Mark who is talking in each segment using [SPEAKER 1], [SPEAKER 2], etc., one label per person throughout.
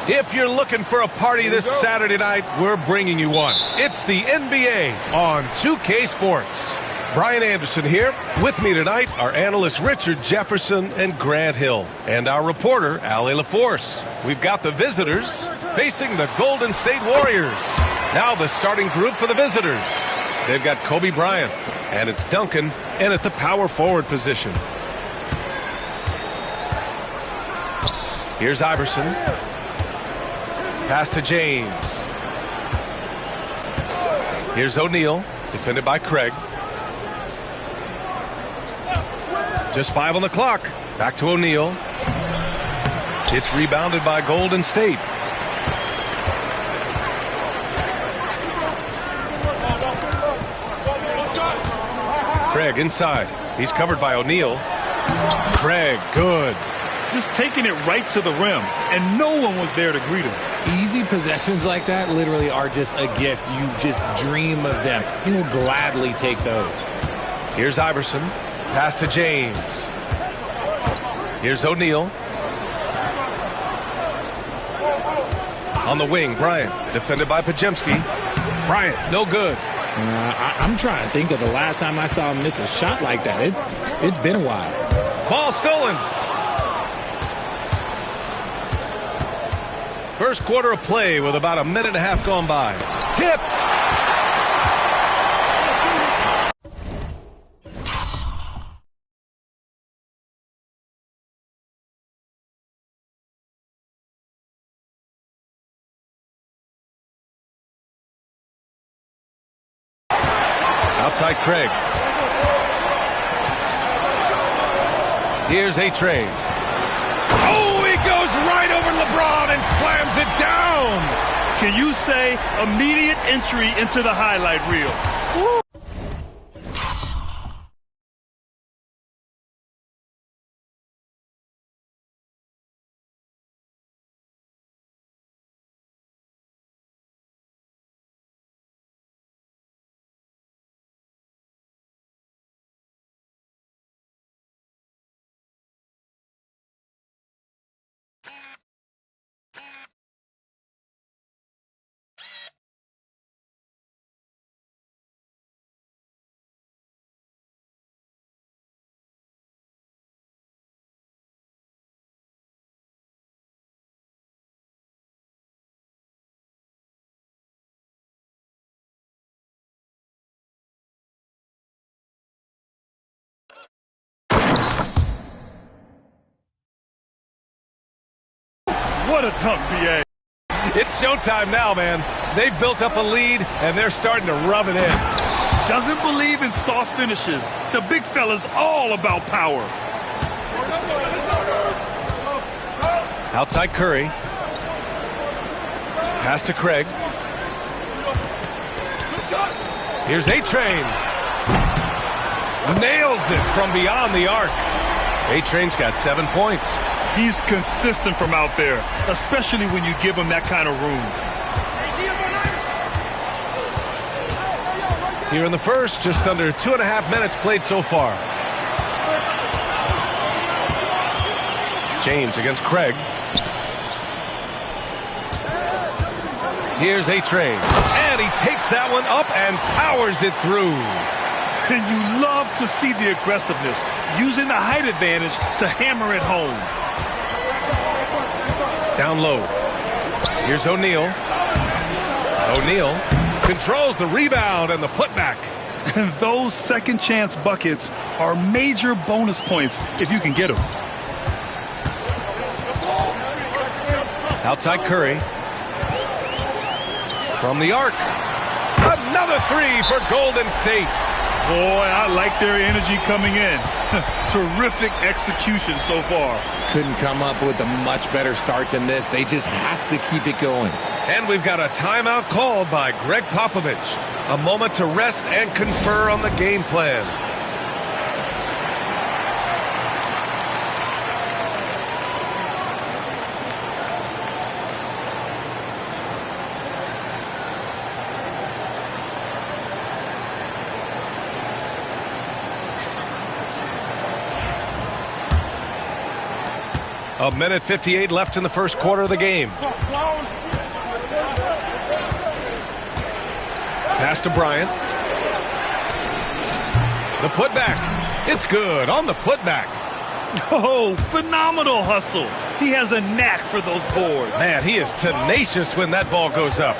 [SPEAKER 1] If you're looking for a party this Saturday night, we're bringing you one. It's the NBA on 2K Sports. Brian Anderson here. With me tonight are analysts Richard Jefferson and Grant Hill, and our reporter, Allie LaForce. We've got the visitors facing the Golden State Warriors. Now the starting group for the visitors. They've got Kobe Bryant, and it's Duncan, and at the power forward position. Here's Iverson. Pass to James. Here's O'Neal, defended by Craig. Just 5 on the clock. Back to O'Neal. It's rebounded by Golden State. Craig inside. He's covered by O'Neal. Craig, good.
[SPEAKER 2] Just taking it right to the rim, and no one was there to greet him.
[SPEAKER 3] Easy possessions like that literally are just a gift. You just dream of them. He'll gladly take those.
[SPEAKER 1] Here's Iverson. Pass to James. Here's O'Neal. On the wing, Bryant, defended by Pajemski. Bryant, no good.
[SPEAKER 3] I'm trying to think of the last time I saw him miss a shot like that. It's been a while.
[SPEAKER 1] Ball stolen. First quarter of play with about a minute and a half gone by. Tipped. Outside Craig. Here's A-Train. Oh, he goes right over LeBron and slams it down.
[SPEAKER 2] Can you say immediate entry into the highlight reel? Woo. What a tough BA.
[SPEAKER 1] It's showtime now, man. They've built up a lead, and they're starting to rub it in.
[SPEAKER 2] Doesn't believe in soft finishes. The big fella's all about power.
[SPEAKER 1] Outside Curry. Pass to Craig. Here's A-Train. Nails it from beyond the arc. A-Train's got 7 points.
[SPEAKER 2] He's consistent from out there, especially when you give him that kind of room.
[SPEAKER 1] Here in the first, just under 2.5 minutes played so far. James against Craig. Here's A-Train. And he takes that one up and powers it through.
[SPEAKER 2] And you love to see the aggressiveness, using the height advantage to hammer it home.
[SPEAKER 1] Down low. Here's O'Neal. O'Neal controls the rebound and the putback.
[SPEAKER 2] And those second chance buckets are major bonus points if you can get them.
[SPEAKER 1] Outside Curry. From the arc. Another three for Golden State.
[SPEAKER 2] Boy, I like their energy coming in. Terrific execution so far.
[SPEAKER 3] Couldn't come up with a much better start than this. They just have to keep it going.
[SPEAKER 1] And we've got a timeout called by Greg Popovich. A moment to rest and confer on the game plan. minute 58 left in the first quarter of the game. Pass to Bryant. The putback. It's good on the putback.
[SPEAKER 2] Oh, phenomenal hustle. He has a knack for those boards.
[SPEAKER 1] Man, he is tenacious when that ball goes up.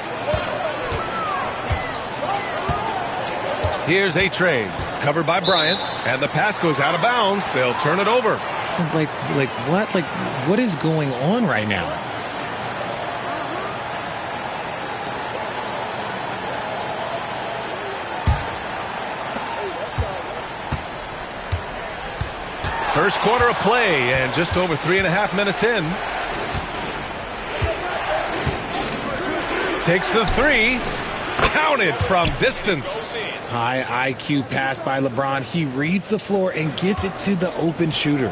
[SPEAKER 1] Here's A-Train, covered by Bryant, and the pass goes out of bounds. They'll turn it over.
[SPEAKER 3] Like what? Like, what is going on right now?
[SPEAKER 1] First quarter of play, and just over 3.5 minutes in. Takes the three. Counted from distance.
[SPEAKER 3] High IQ pass by LeBron. He reads the floor and gets it to the open shooter.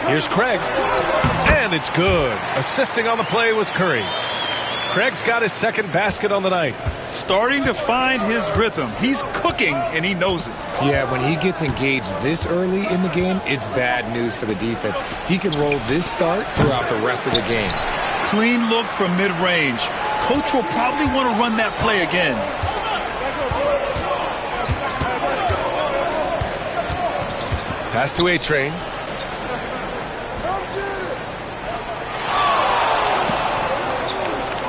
[SPEAKER 1] Here's Craig. And it's good. Assisting on the play was Curry. Craig's got his second basket on the night.
[SPEAKER 2] Starting to find his rhythm. He's cooking, and he knows it.
[SPEAKER 3] Yeah, when he gets engaged this early in the game, it's bad news for the defense. He can roll this start throughout the rest of the game.
[SPEAKER 2] Clean look from mid-range. Coach will probably want to run that play again.
[SPEAKER 1] Pass to A-Train.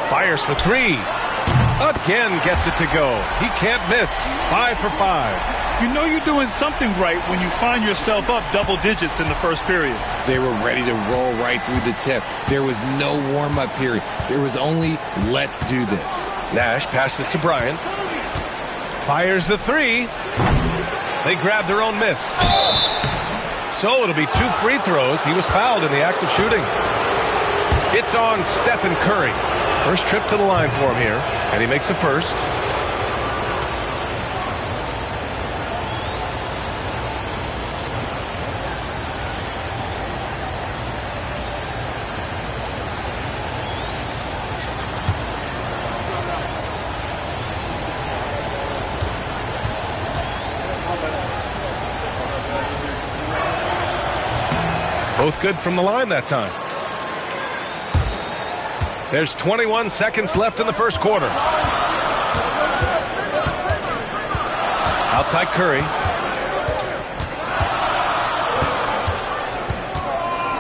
[SPEAKER 1] Fires for three. Again gets it to go. He can't miss. 5 for 5.
[SPEAKER 2] You know you're doing something right when you find yourself up double digits in the first period.
[SPEAKER 3] They were ready to roll right through the tip. There was no warm-up period. There was only, let's do this.
[SPEAKER 1] Nash passes to Bryant. Fires the three. They grab their own miss. So it'll be 2 free throws. He was fouled in the act of shooting. It's on Stephen Curry. First trip to the line for him here, and he makes a first. Both good from the line that time. There's 21 seconds left in the first quarter. Outside Curry.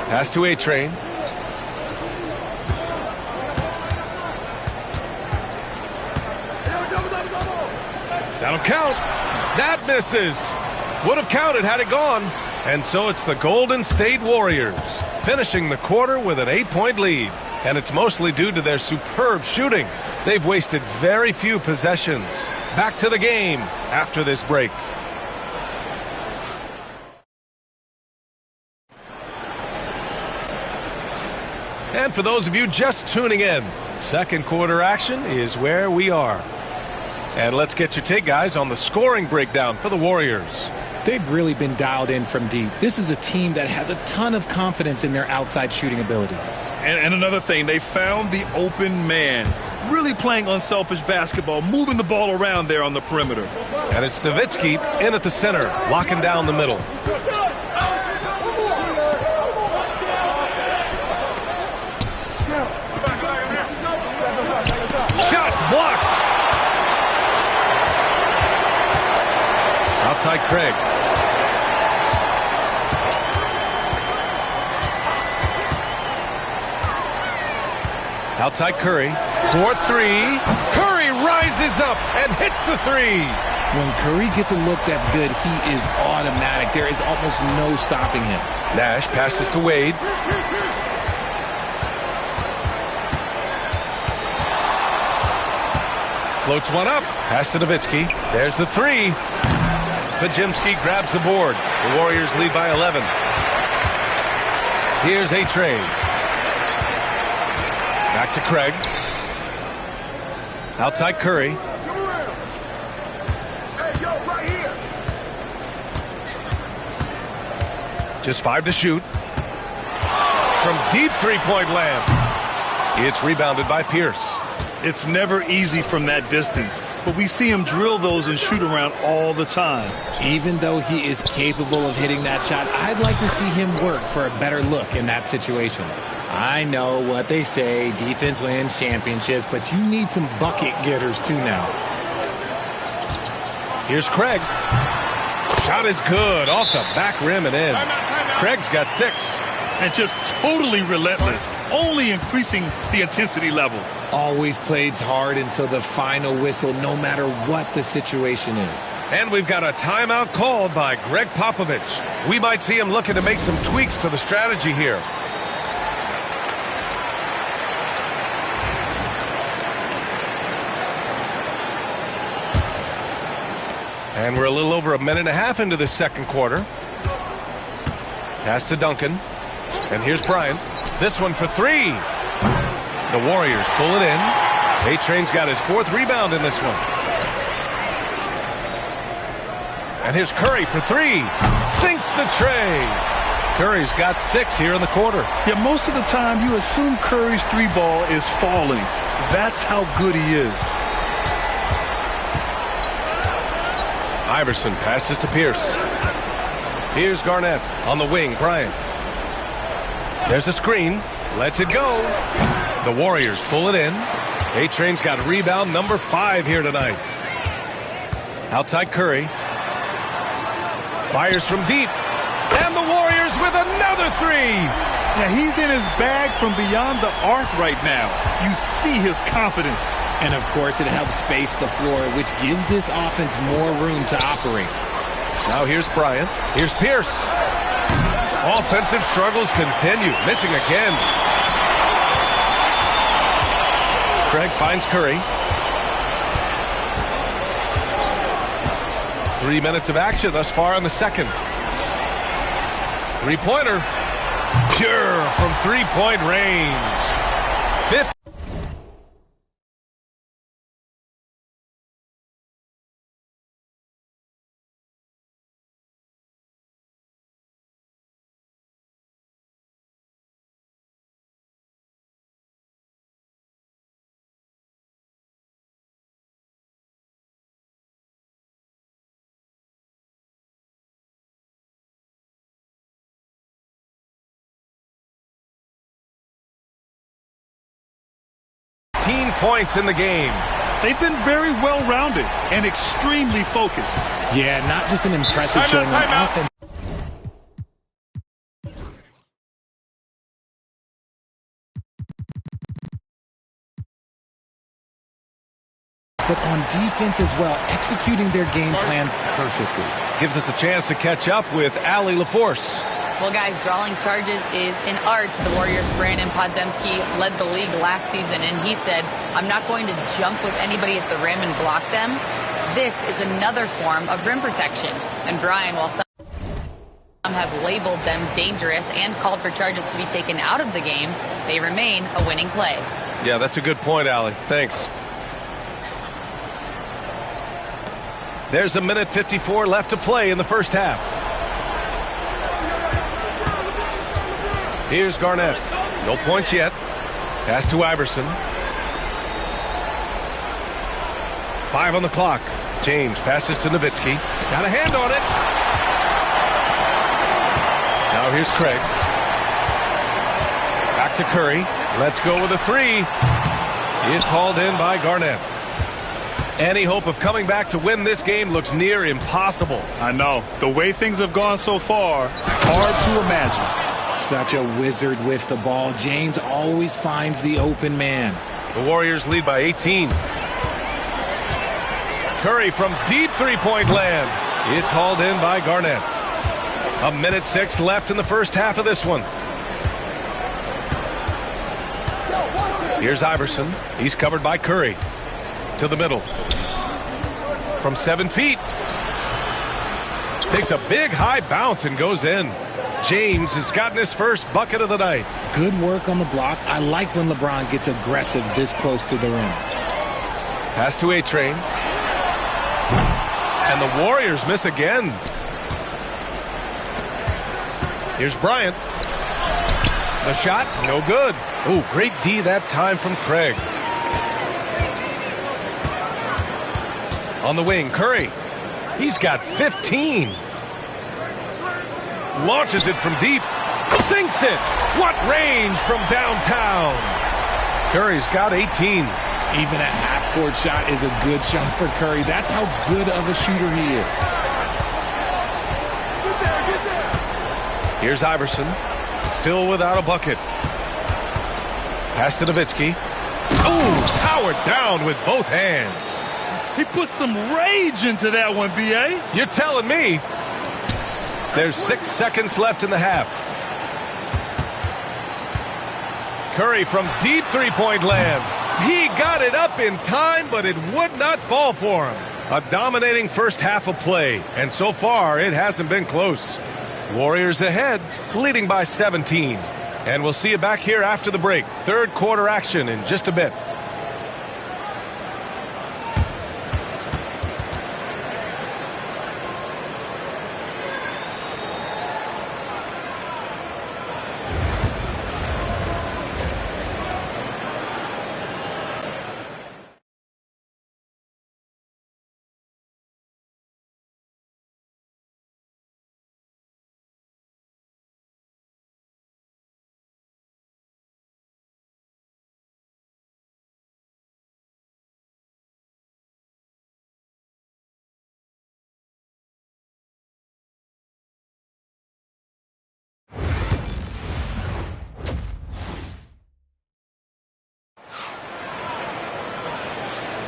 [SPEAKER 1] Pass to A-Train. That'll count. That misses. Would have counted had it gone. And so it's the Golden State Warriors finishing the quarter with an 8-point lead. And it's mostly due to their superb shooting. They've wasted very few possessions. Back to the game after this break. And for those of you just tuning in, second quarter action is where we are. And let's get your take, guys, on the scoring breakdown for the Warriors.
[SPEAKER 3] They've really been dialed in from deep. This is a team that has a ton of confidence in their outside shooting ability.
[SPEAKER 2] And another thing, they found the open man. Really playing unselfish basketball, moving the ball around there on the perimeter.
[SPEAKER 1] And it's Nowitzki in at the center, locking down the middle. Shots blocked. Outside Craig. Outside Curry. 4-3. Curry rises up and hits the three.
[SPEAKER 3] When Curry gets a look that's good, he is automatic. There is almost no stopping him.
[SPEAKER 1] Nash passes to Wade. Floats one up. Pass to Nowitzki. There's the three. Pajimski grabs the board. The Warriors lead by 11. Here's A-Train. Back to Craig. Outside Curry. Just 5 to shoot. From deep three-point land. It's rebounded by Pierce.
[SPEAKER 2] It's never easy from that distance, but we see him drill those and shoot around all the time.
[SPEAKER 3] Even though he is capable of hitting that shot, I'd like to see him work for a better look in that situation. I know what they say, defense wins championships, but you need some bucket getters too now.
[SPEAKER 1] Here's Craig. Shot is good, off the back rim and in. Craig's got 6.
[SPEAKER 2] And just totally relentless, only increasing the intensity level.
[SPEAKER 3] Always plays hard until the final whistle, no matter what the situation is.
[SPEAKER 1] And we've got a timeout called by Greg Popovich. We might see him looking to make some tweaks to the strategy here. And we're a little over a minute and a half into the second quarter. Pass to Duncan. And here's Bryant. This one for 3. The Warriors pull it in. A-Train's got his 4th rebound in this one. And here's Curry for 3. Sinks the tray. Curry's got 6 here in the quarter.
[SPEAKER 2] Yeah, most of the time you assume Curry's 3-ball is falling. That's how good he is.
[SPEAKER 1] Iverson passes to Pierce. Here's Garnett on the wing. Bryant. There's a screen. Lets it go. The Warriors pull it in. A-Train's got rebound number 5 here tonight. Outside Curry. Fires from deep. And the Warriors with another 3.
[SPEAKER 2] Yeah, he's in his bag from beyond the arc right now. You see his confidence.
[SPEAKER 3] And, of course, it helps space the floor, which gives this offense more room to operate.
[SPEAKER 1] Now here's Bryant. Here's Pierce. Offensive struggles continue. Missing again. Craig finds Curry. 3 minutes of action thus far in the second. 3-pointer. Pure from 3-point range. 50. Points in the game.
[SPEAKER 2] They've been very well-rounded and extremely focused.
[SPEAKER 3] Yeah, not just an impressive showing on offense, but on defense as well, executing their game plan perfectly.
[SPEAKER 1] Gives us a chance to catch up with Allie LaForce.
[SPEAKER 4] Well, guys, drawing charges is an art. The Warriors' Brandon Podziemski led the league last season, and he said, I'm not going to jump with anybody at the rim and block them. This is another form of rim protection. And Brian, while some have labeled them dangerous and called for charges to be taken out of the game, they remain a winning play.
[SPEAKER 1] Yeah, that's a good point, Allie. Thanks. There's a minute 54 left to play in the first half. Here's Garnett. No points yet. Pass to Iverson. 5 on the clock. James passes to Nowitzki. Got a hand on it. Now here's Craig. Back to Curry. Let's go with a 3. It's hauled in by Garnett. Any hope of coming back to win this game looks near impossible.
[SPEAKER 2] I know. The way things have gone so far, hard to imagine.
[SPEAKER 3] Such a wizard with the ball. James always finds the open man.
[SPEAKER 1] The Warriors lead by 18. Curry from deep 3-point land. It's hauled in by Garnett. A minute 6 left in the first half of this one. Here's Iverson. He's covered by Curry. To the middle. From 7 feet. Takes a big high bounce and goes in. James has gotten his first bucket of the night.
[SPEAKER 3] Good work on the block. I like when LeBron gets aggressive this close to the rim.
[SPEAKER 1] Pass to A-Train. And the Warriors miss again. Here's Bryant. The shot, no good. Oh, great D that time from Craig. On the wing, Curry. He's got 15. Launches it from deep. Sinks it. What range from downtown. Curry's got 18.
[SPEAKER 3] Even a half-court shot is a good shot for Curry. That's how good of a shooter he is.
[SPEAKER 1] Here's Iverson. Still without a bucket. Pass to Nowitzki. Oh, powered down with both hands.
[SPEAKER 2] He put some rage into that one, B.A.
[SPEAKER 1] You're telling me. There's 6 seconds left in the half. Curry from deep three-point land. He got it up in time, but it would not fall for him. A dominating first half of play, and so far it hasn't been close. Warriors ahead, leading by 17. And we'll see you back here after the break. Third quarter action in just a bit.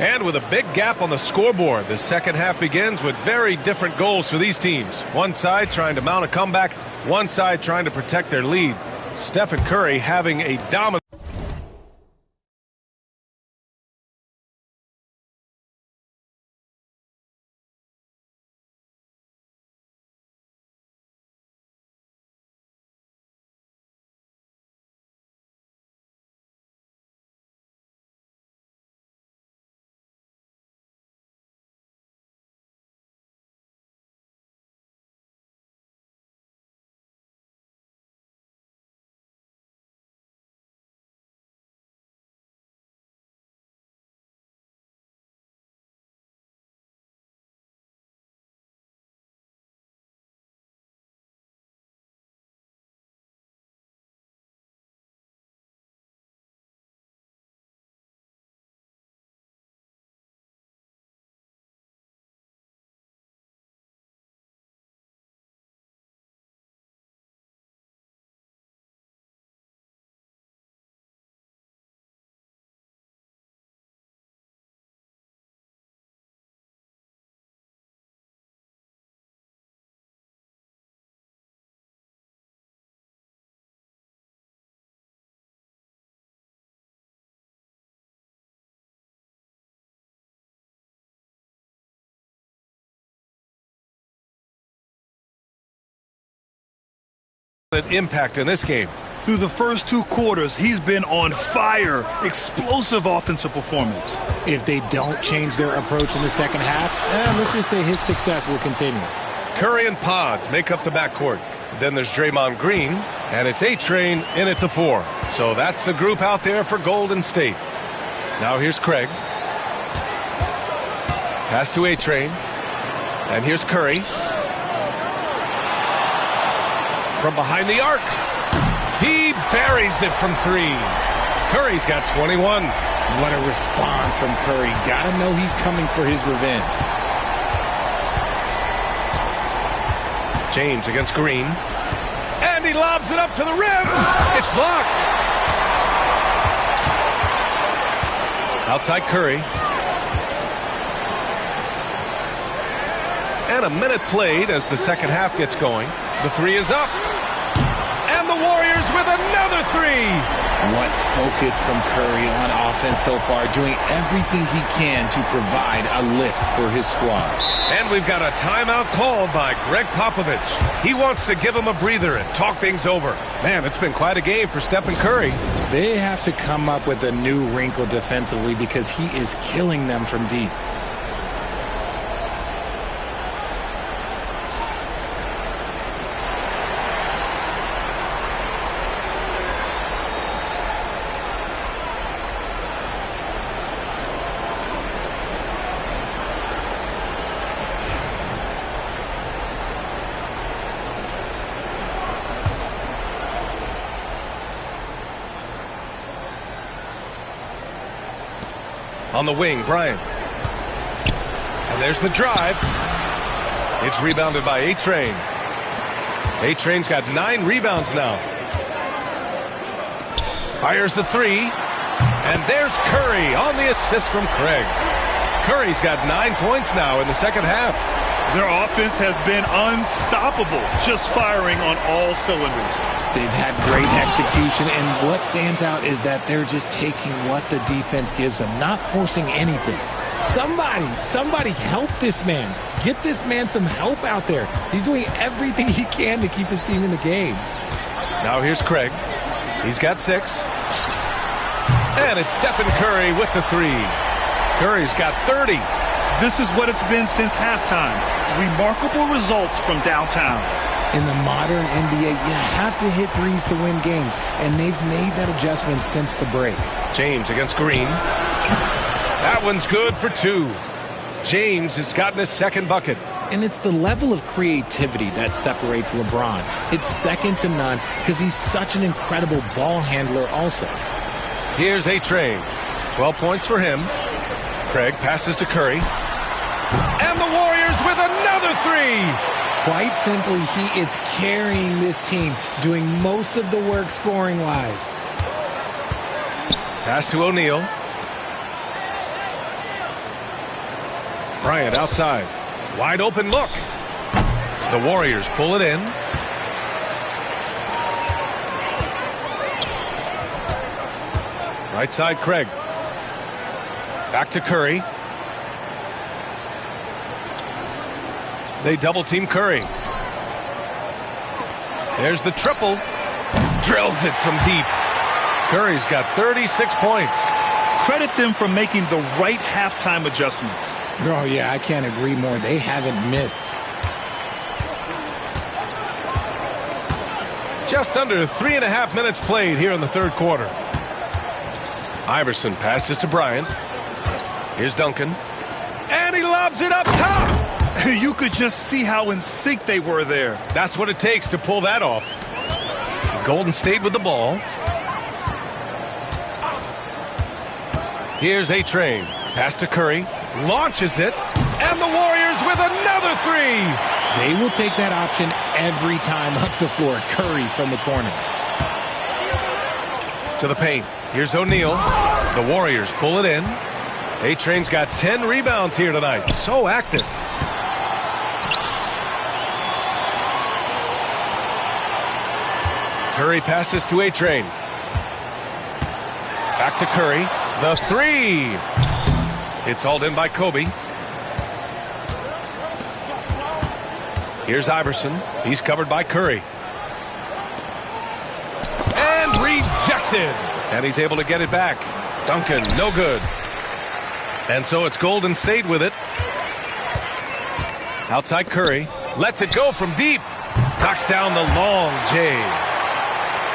[SPEAKER 1] And with a big gap on the scoreboard, the second half begins with very different goals for these teams. One side trying to mount a comeback, one side trying to protect their lead. Stephen Curry having a dominant impact in this game.
[SPEAKER 2] Through the first 2 quarters, he's been on fire. Explosive offensive performance.
[SPEAKER 3] If they don't change their approach in the second half, let's just say his success will continue.
[SPEAKER 1] Curry and Pods make up the backcourt. Then there's Draymond Green, and it's A-Train in at the 4. So that's the group out there for Golden State. Now here's Craig. Pass to A-Train. And here's Curry. From behind the arc. He buries it from 3. Curry's got 21.
[SPEAKER 3] What a response from Curry. Gotta know he's coming for his revenge.
[SPEAKER 1] James against Green. And he lobs it up to the rim. It's blocked. Outside Curry. And a minute played as the second half gets going. The 3 is up. And the Warriors with another 3.
[SPEAKER 3] What focus from Curry on offense so far, doing everything he can to provide a lift for his squad.
[SPEAKER 1] And we've got a timeout called by Greg Popovich. He wants to give him a breather and talk things over. Man, it's been quite a game for Stephen Curry.
[SPEAKER 3] They have to come up with a new wrinkle defensively because he is killing them from deep.
[SPEAKER 1] On the wing, Bryant. And there's the drive. It's rebounded by A-Train. A-Train's got 9 rebounds now. Fires the three. And there's Curry on the assist from Craig. Curry's got 9 points now in the second half.
[SPEAKER 2] Their offense has been unstoppable, just firing on all cylinders.
[SPEAKER 3] They've had great execution, and what stands out is that they're just taking what the defense gives them, not forcing anything. Somebody help this man. Get this man some help out there. He's doing everything he can to keep his team in the game.
[SPEAKER 1] Now here's Craig. He's got 6. And it's Stephen Curry with the 3. Curry's got 30.
[SPEAKER 2] This is what it's been since halftime. Remarkable results from downtown.
[SPEAKER 3] In the modern NBA, you have to hit threes to win games, and they've made that adjustment since the break.
[SPEAKER 1] James against Green. That one's good for 2. James has gotten his second bucket.
[SPEAKER 3] And it's the level of creativity that separates LeBron. It's second to none because he's such an incredible ball handler also.
[SPEAKER 1] Here's A-Train. 12 points for him. Craig passes to Curry. And the Warriors with another 3.
[SPEAKER 3] Quite simply, he is carrying this team, doing most of the work scoring-wise.
[SPEAKER 1] Pass to O'Neal. Bryant outside. Wide open look. The Warriors pull it in. Right side, Craig. Back to Curry. They double team Curry. There's the triple. Drills it from deep. Curry's got 36 points.
[SPEAKER 2] Credit them for making the right halftime adjustments.
[SPEAKER 3] Oh, yeah, I can't agree more. They haven't missed.
[SPEAKER 1] Just under 3.5 minutes played here in the third quarter. Iverson passes to Bryant. Here's Duncan. And he lobs it up top.
[SPEAKER 2] You could just see how in sync they were there.
[SPEAKER 1] That's what it takes to pull that off. Golden State with the ball. Here's A-Train. Pass to Curry. Launches it. And the Warriors with another 3.
[SPEAKER 3] They will take that option every time up the floor. Curry from the corner.
[SPEAKER 1] To the paint. Here's O'Neal. The Warriors pull it in. A-Train's got 10 rebounds here tonight. So active. Curry passes to A-Train. Back to Curry. The 3. It's hauled in by Kobe. Here's Iverson. He's covered by Curry. And rejected. And he's able to get it back. Duncan, no good. And so it's Golden State with it. Outside Curry. Lets it go from deep. Knocks down the long J.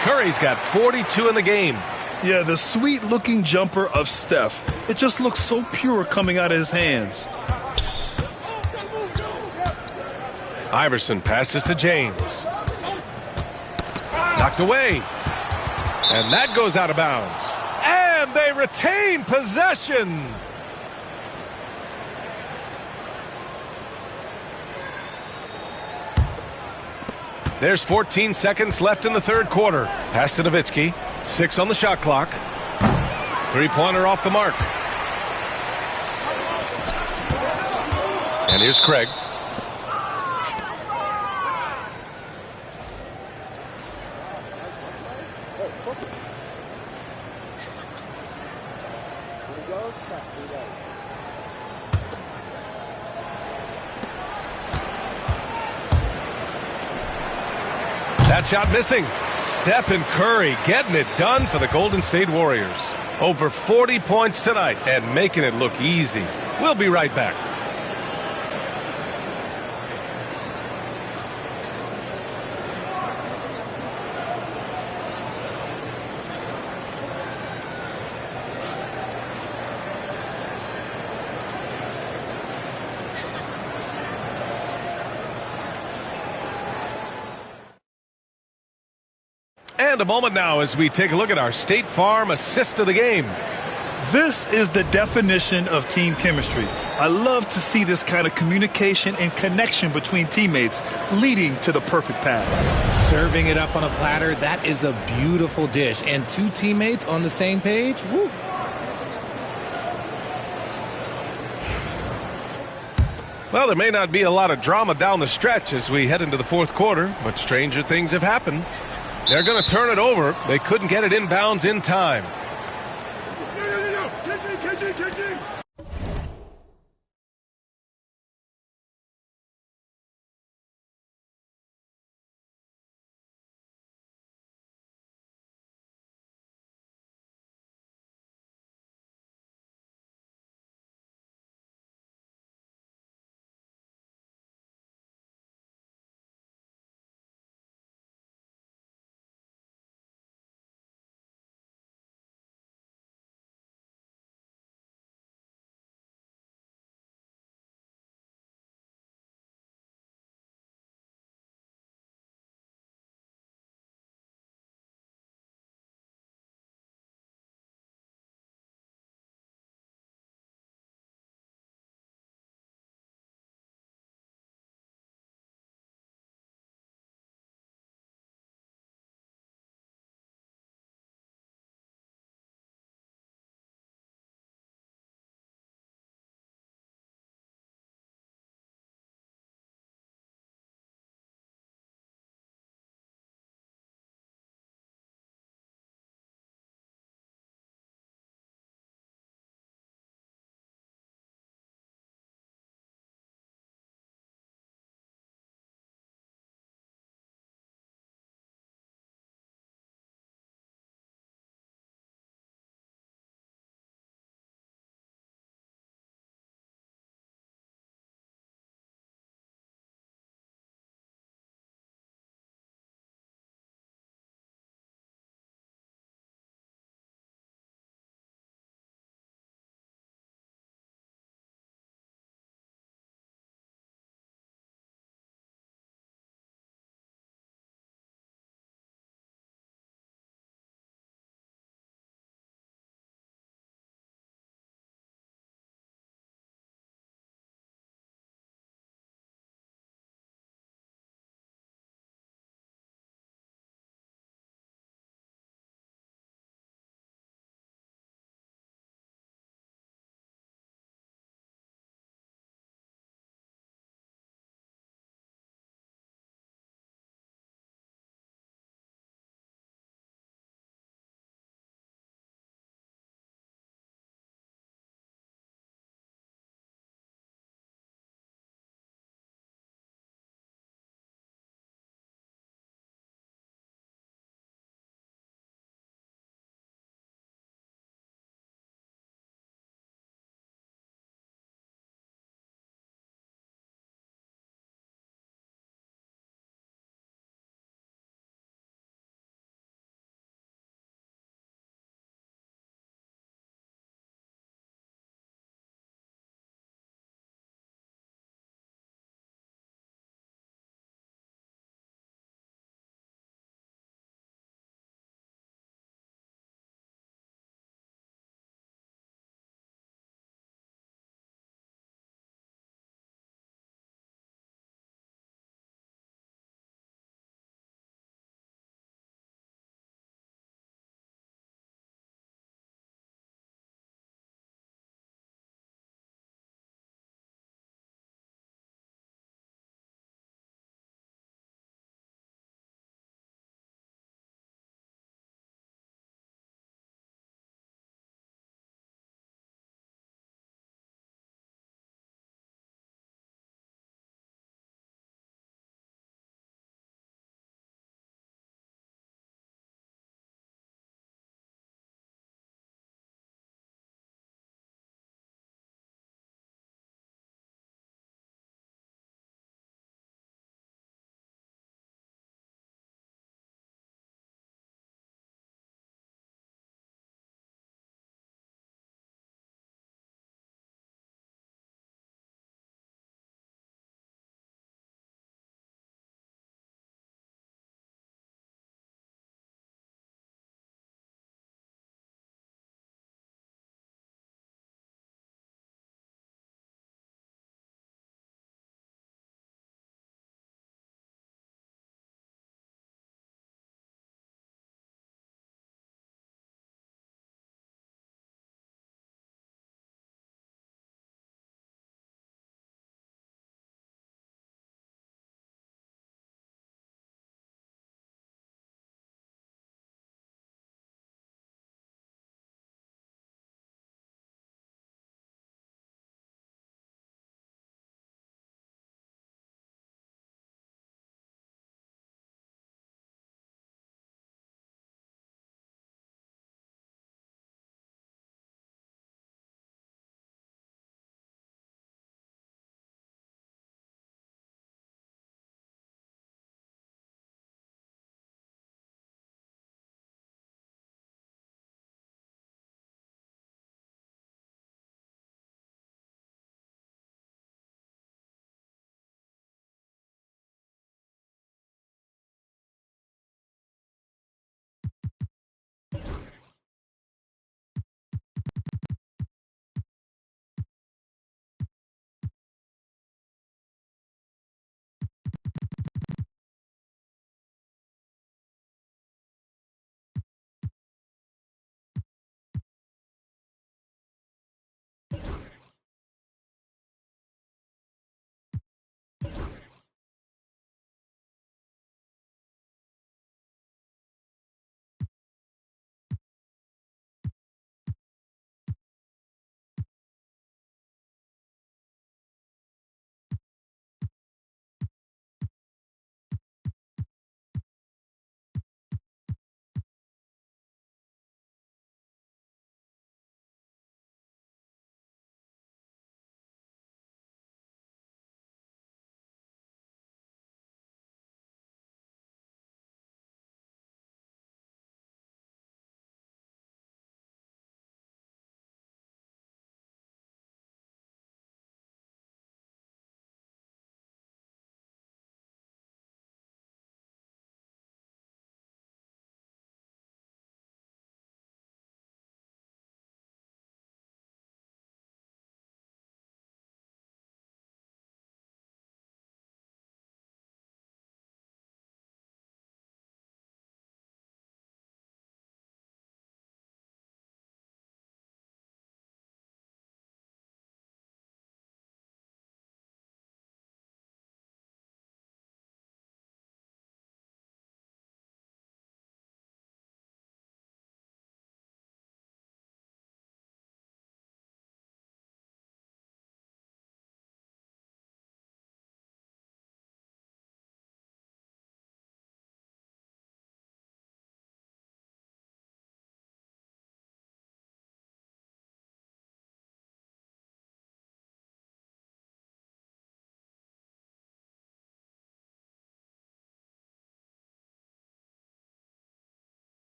[SPEAKER 1] Curry's got 42 in the game.
[SPEAKER 2] Yeah, the sweet-looking jumper of Steph. It just looks so pure coming out of his hands.
[SPEAKER 1] Iverson passes to James. Knocked away. And that goes out of bounds. And they retain possession. There's 14 seconds left in the third quarter. Pass to Nowitzki. 6 on the shot clock. Three-pointer off the mark. And here's Craig. That shot missing. Stephen Curry getting it done for the Golden State Warriors. Over 40 points tonight and making it look easy. We'll be right back. And a moment now as we take a look at our State Farm assist of the game.
[SPEAKER 2] This is the definition of team chemistry. I love to see this kind of communication and connection between teammates leading to the perfect pass.
[SPEAKER 3] Serving it up on a platter, that is a beautiful dish. And two teammates on the same page, woo.
[SPEAKER 1] Well, there may not be a lot of drama down the stretch as we head into the fourth quarter, but stranger things have happened. They're going to turn it over. They couldn't get it inbounds in time.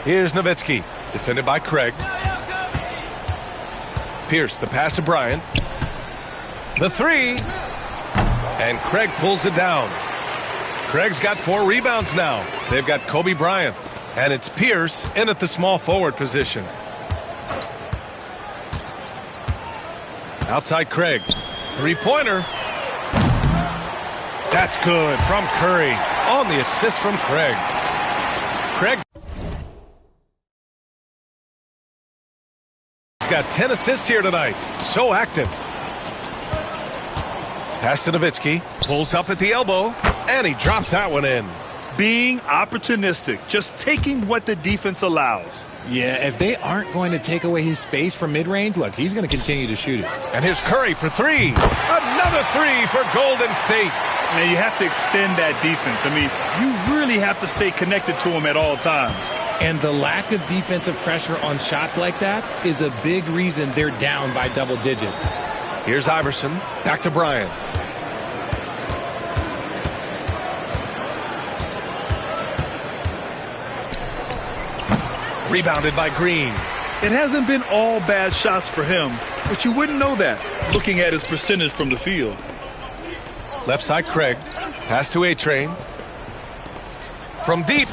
[SPEAKER 1] Here's Nowitzki, defended by Craig. Pierce, the pass to Bryant. The three. And Craig pulls it down. Craig's got 4 rebounds now. They've got Kobe Bryant. And it's Pierce in at the small forward position. Outside Craig. Three-pointer. That's good from Curry on the assist from Craig. Craig's got 10 assists here tonight. So active. Pass to Nowitzki. Pulls up at the elbow. And he drops that one in.
[SPEAKER 2] Being opportunistic. Just taking what the defense allows.
[SPEAKER 3] Yeah, if they aren't going to take away his space from mid-range, look, he's going to continue to shoot it.
[SPEAKER 1] And here's Curry for 3. Another 3 for Golden State.
[SPEAKER 2] Now you have to extend that defense. I mean, you really have to stay connected to him at all times.
[SPEAKER 3] And the lack of defensive pressure on shots like that is a big reason they're down by double digits.
[SPEAKER 1] Here's Iverson. Back to Bryant. Rebounded by Green.
[SPEAKER 2] It hasn't been all bad shots for him, but you wouldn't know that looking at his percentage from the field.
[SPEAKER 1] Left side Craig. Pass to A-Train. From deep.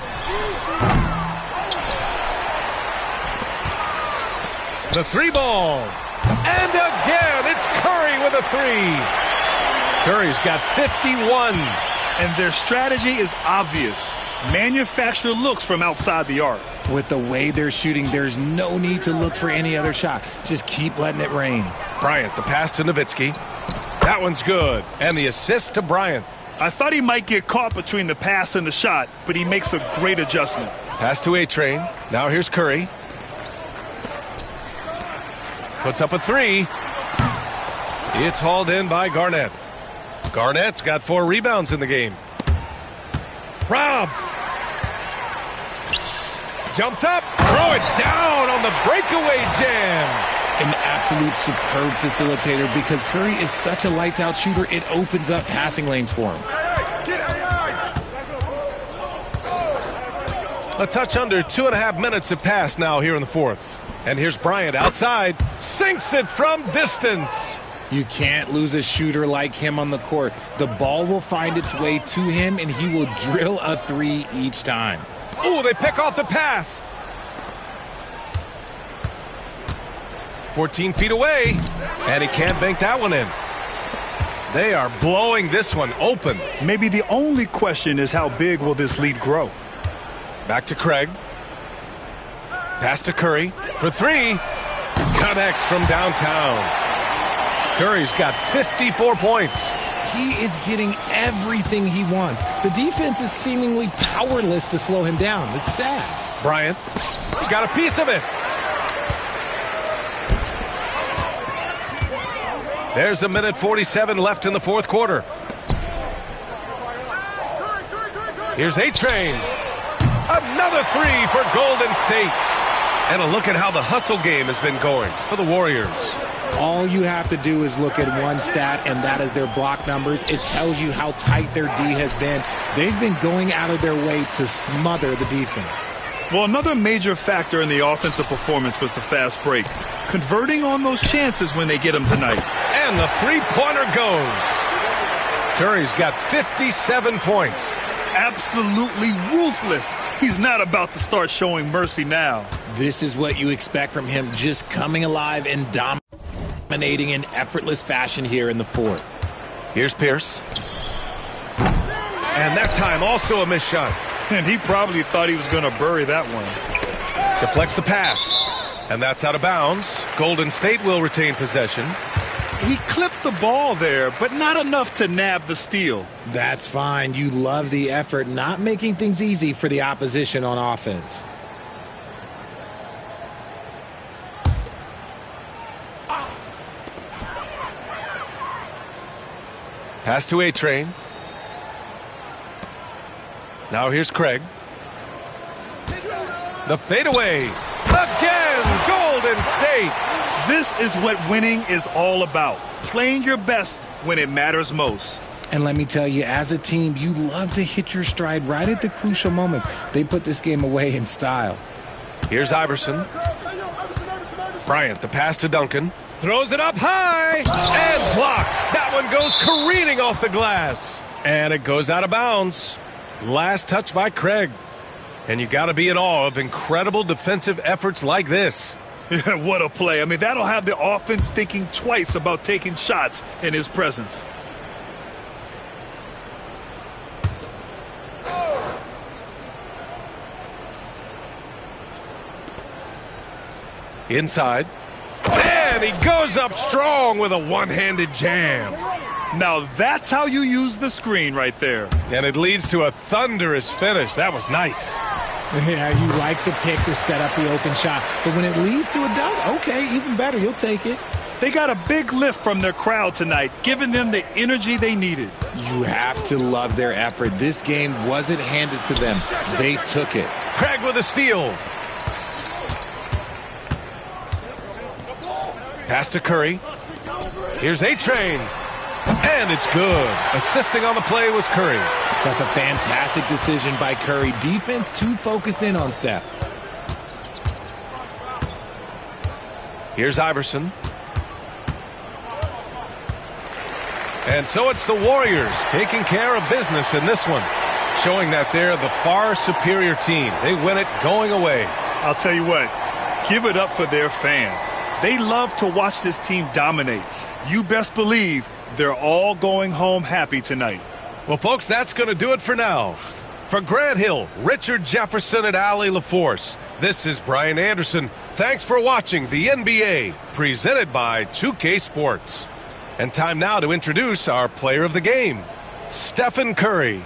[SPEAKER 1] The 3-ball. And again, it's Curry with a 3. Curry's got 51.
[SPEAKER 2] And their strategy is obvious. Manufacture looks from outside the arc.
[SPEAKER 3] With the way they're shooting, there's no need to look for any other shot. Just keep letting it rain.
[SPEAKER 1] Bryant, the pass to Nowitzki. That one's good. And the assist to Bryant.
[SPEAKER 2] I thought he might get caught between the pass and the shot, but he makes a great adjustment.
[SPEAKER 1] Pass to A-Train. Now here's Curry. Puts up a 3. It's hauled in by Garnett. Garnett's got 4 rebounds in the game. Robbed. Jumps up. Throw it down on the breakaway jam.
[SPEAKER 3] An absolute superb facilitator because Curry is such a lights-out shooter, it opens up passing lanes for him.
[SPEAKER 1] A touch under 2.5 minutes have passed now here in the fourth. And here's Bryant outside. Sinks it from distance.
[SPEAKER 3] You can't lose a shooter like him on the court. The ball will find its way to him, and he will drill a 3 each time.
[SPEAKER 1] Ooh, they pick off the pass. 14 feet away, and he can't bank that one in. They are blowing this one open.
[SPEAKER 2] Maybe the only question is how big will this lead grow?
[SPEAKER 1] Back to Craig. Pass to Curry for 3. Connects from downtown. Curry's got 54 points.
[SPEAKER 3] He is getting everything he wants. The defense is seemingly powerless to slow him down. It's sad.
[SPEAKER 1] Bryant got a piece of it. There's 1:47 left in the fourth quarter. Here's A-Train. Another 3 for Golden State. And a look at how the hustle game has been going for the Warriors.
[SPEAKER 3] All you have to do is look at one stat, and that is their block numbers. It tells you how tight their D has been. They've been going out of their way to smother the defense.
[SPEAKER 2] Well, another major factor in the offensive performance was the fast break. Converting on those chances when they get them tonight.
[SPEAKER 1] And the three-pointer goes. Curry's got 57 points.
[SPEAKER 2] Absolutely ruthless. He's not about to start showing mercy now.
[SPEAKER 3] This is what you expect from him, just coming alive and dominating in effortless fashion here in the fourth.
[SPEAKER 1] Here's Pierce. And that time also a missed shot.
[SPEAKER 2] And he probably thought he was going to bury that one.
[SPEAKER 1] Deflects the pass. And that's out of bounds. Golden State will retain possession.
[SPEAKER 2] He clipped the ball there, but not enough to nab the steal.
[SPEAKER 3] That's fine. You love the effort, not making things easy for the opposition on offense.
[SPEAKER 1] Pass to A-Train. Now here's Craig. The fadeaway. Again, Golden State.
[SPEAKER 2] This is what winning is all about. Playing your best when it matters most.
[SPEAKER 3] And let me tell you, as a team, you love to hit your stride right at the crucial moments. They put this game away in style.
[SPEAKER 1] Here's Iverson. Bryant, the pass to Duncan. Throws it up high and blocked. That one goes careening off the glass. And it goes out of bounds. Last touch by Craig. And you got to be in awe of incredible defensive efforts like this.
[SPEAKER 2] What a play. I mean, that'll have the offense thinking twice about taking shots in his presence.
[SPEAKER 1] Inside. And he goes up strong with a one-handed jam.
[SPEAKER 2] Now that's how you use the screen right there.
[SPEAKER 1] And it leads to a thunderous finish. That was nice.
[SPEAKER 3] Yeah, you like the pick to set up the open shot. But when it leads to a dunk, okay, even better. You'll take it.
[SPEAKER 2] They got a big lift from their crowd tonight, giving them the energy they needed.
[SPEAKER 3] You have to love their effort. This game wasn't handed to them. They took it.
[SPEAKER 1] Craig with a steal. Pass to Curry. Here's A-Train. And it's good. Assisting on the play was Curry.
[SPEAKER 3] That's a fantastic decision by Curry. Defense too focused in on Steph.
[SPEAKER 1] Here's Iverson. And so it's the Warriors taking care of business in this one, showing that they're the far superior team. They win it going away.
[SPEAKER 2] I'll tell you what, give it up for their fans. They love to watch this team dominate. You best believe they're all going home happy tonight.
[SPEAKER 1] Well, folks, that's going to do it for now. For Grant Hill, Richard Jefferson, and Allie LaForce, this is Brian Anderson. Thanks for watching the NBA, presented by 2K Sports. And time now to introduce our player of the game, Stephen Curry.